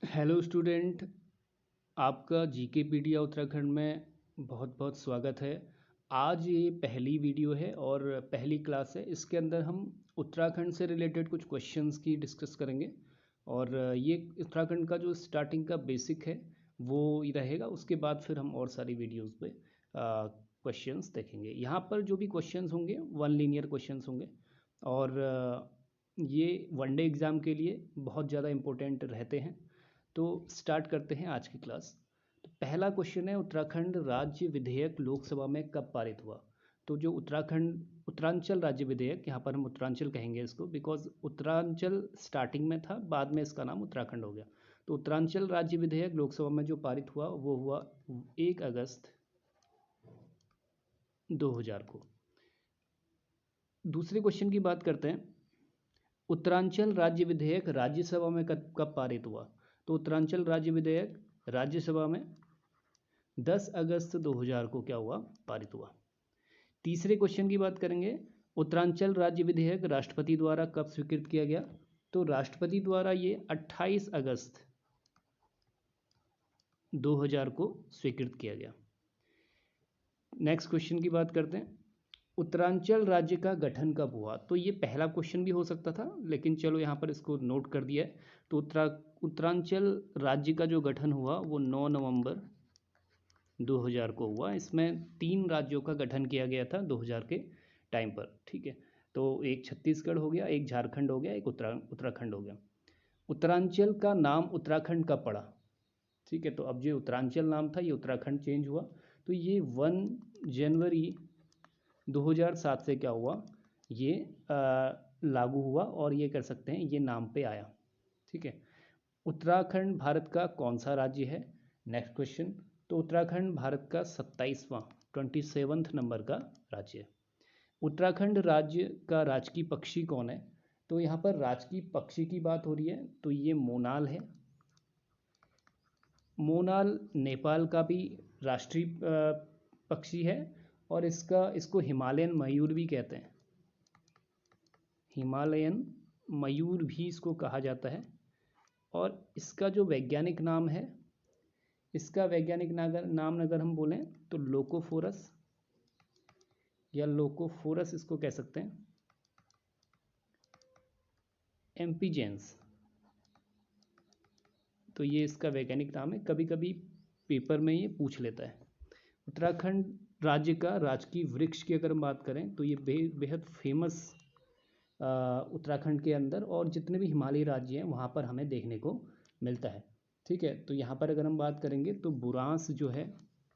Hello student, आपका जीकेपीडिया उत्तराखंड में बहुत बहुत स्वागत है। आज ये पहली वीडियो है और पहली क्लास है। इसके अंदर हम उत्तराखंड से रिलेटेड कुछ क्वेश्चंस की डिस्कस करेंगे और ये उत्तराखंड का जो स्टार्टिंग का बेसिक है वो ही रहेगा। उसके बाद फिर हम और सारी वीडियोस पे क्वेश्चंस देखेंगे। यहाँ पर जो भी क्वेश्चंस होंगे वन लीनियर क्वेश्चंस होंगे और ये वनडे एग्ज़ाम के लिए बहुत ज़्यादा इम्पोर्टेंट रहते हैं। तो स्टार्ट करते हैं आज की क्लास। तो पहला क्वेश्चन है, उत्तराखंड राज्य विधेयक लोकसभा में कब पारित हुआ? तो जो उत्तरांचल राज्य विधेयक, यहाँ पर हम उत्तरांचल कहेंगे इसको बिकॉज उत्तरांचल स्टार्टिंग में था, बाद में इसका नाम उत्तराखंड हो गया। तो उत्तरांचल राज्य विधेयक लोकसभा में जो पारित हुआ वो हुआ 1 अगस्त 2000 को। दूसरे क्वेश्चन की बात करते हैं, उत्तरांचल राज्य विधेयक राज्यसभा में कब पारित हुआ? तो उत्तरांचल राज्य विधेयक राज्यसभा में 10 अगस्त 2000 को क्या हुआ? पारित हुआ। तीसरे क्वेश्चन की बात करेंगे, उत्तरांचल राज्य विधेयक राष्ट्रपति द्वारा कब स्वीकृत किया गया? तो राष्ट्रपति द्वारा ये 28 अगस्त 2000 को स्वीकृत किया गया। नेक्स्ट क्वेश्चन की बात करते हैं, उत्तरांचल राज्य का गठन कब हुआ? तो ये पहला क्वेश्चन भी हो सकता था, लेकिन चलो यहाँ पर इसको नोट कर दिया है। तो उत्तरांचल राज्य का जो गठन हुआ वो 9 नवंबर 2000 को हुआ। इसमें 3 राज्यों का गठन किया गया था 2000 के टाइम पर, ठीक है। तो एक छत्तीसगढ़ हो गया, एक झारखंड हो गया, एक उत्तराखंड हो गया। उत्तरांचल का नाम उत्तराखंड कब पड़ा? ठीक है, तो अब जो उत्तरांचल नाम था ये उत्तराखंड चेंज हुआ। तो ये 1 जनवरी 2007 से क्या हुआ, ये लागू हुआ और ये कर सकते हैं ये नाम पे आया, ठीक है। उत्तराखंड भारत का कौन सा राज्य है? नेक्स्ट क्वेश्चन, तो उत्तराखंड भारत का 27वां नंबर का राज्य है। उत्तराखंड राज्य का राजकीय पक्षी कौन है? तो यहाँ पर राजकीय पक्षी की बात हो रही है, तो ये मोनाल है। मोनाल नेपाल का भी राष्ट्रीय पक्षी है और इसको हिमालयन मयूर भी कहते हैं। हिमालयन मयूर भी इसको कहा जाता है। और इसका जो वैज्ञानिक नाम है, इसका वैज्ञानिक नाम अगर हम बोलें तो लोकोफोरस या लोकोफोरस इसको कह सकते हैं, एम्पीजेंस। तो ये इसका वैज्ञानिक नाम है, कभी कभी पेपर में ये पूछ लेता है। उत्तराखंड राज्य का राजकीय वृक्ष की अगर हम बात करें तो ये बेहद फेमस उत्तराखंड के अंदर और जितने भी हिमालयी राज्य हैं वहाँ पर हमें देखने को मिलता है, ठीक है। तो यहाँ पर अगर हम बात करेंगे तो बुरांस जो है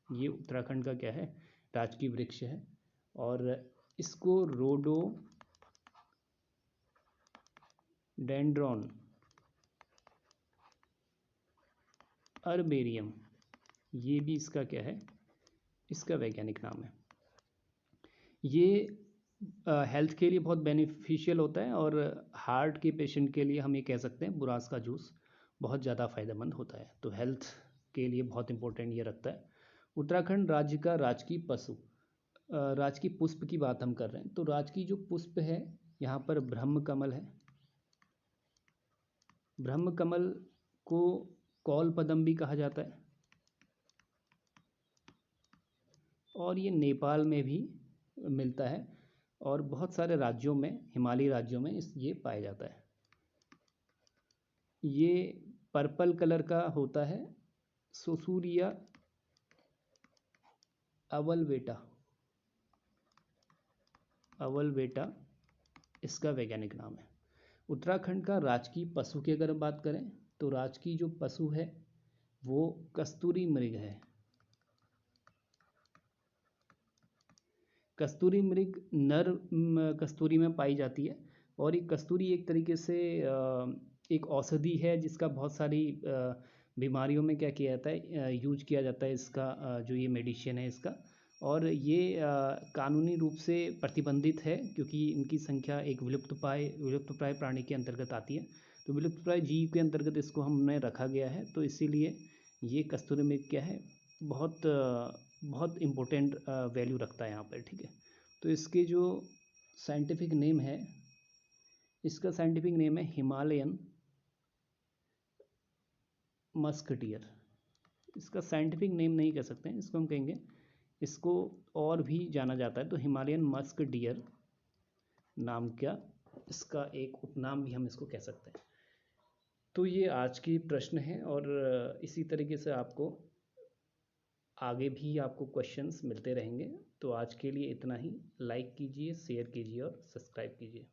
ये उत्तराखंड का क्या है, राजकीय वृक्ष है। और इसको रोडोडेंड्रॉन अर्बेरियम, ये भी इसका क्या है, इसका वैज्ञानिक नाम है। ये हेल्थ के लिए बहुत बेनिफिशियल होता है और हार्ट के पेशेंट के लिए हम ये कह सकते हैं बुरांस का जूस बहुत ज़्यादा फ़ायदेमंद होता है। तो हेल्थ के लिए बहुत इंपॉर्टेंट ये रखता है। उत्तराखंड राज्य का राजकीय पशु, राजकीय पुष्प की बात हम कर रहे हैं, तो राजकीय जो पुष्प है यहाँ पर ब्रह्म कमल है। ब्रह्म कमल को कौल पदम भी कहा जाता है और ये नेपाल में भी मिलता है और बहुत सारे राज्यों में, हिमालयी राज्यों में ये पाया जाता है। ये पर्पल कलर का होता है, सोसूरिया अवलवेटा इसका वैज्ञानिक नाम है। उत्तराखंड का राजकीय पशु की अगर बात करें तो राजकीय जो पशु है वो कस्तूरी मृग है। कस्तूरी मृग नर कस्तूरी में पाई जाती है और ये कस्तूरी एक तरीके से एक औषधि है जिसका बहुत सारी बीमारियों में क्या किया जाता है, यूज किया जाता है इसका, जो ये मेडिसिन है इसका। और ये कानूनी रूप से प्रतिबंधित है क्योंकि इनकी संख्या एक विलुप्तप्राय प्राणी के अंतर्गत आती है। तो विलुप्तप्राय जीव के अंतर्गत इसको हमने रखा गया है, तो इसीलिए ये कस्तूरी मृग क्या है, बहुत इम्पोर्टेंट वैल्यू रखता है यहाँ पर, ठीक है। तो इसके जो साइंटिफिक नेम है, इसका साइंटिफिक नेम है हिमालयन मस्क डियर, इसका साइंटिफिक नेम नहीं कह सकते हैं, इसको हम कहेंगे, इसको और भी जाना जाता है तो हिमालयन मस्क डियर नाम का इसका एक उपनाम भी हम इसको कह सकते हैं। तो ये आज की प्रश्न है और इसी तरीके से आपको आगे भी आपको क्वेश्चंस मिलते रहेंगे। तो आज के लिए इतना ही। लाइक कीजिए, शेयर कीजिए और सब्सक्राइब कीजिए।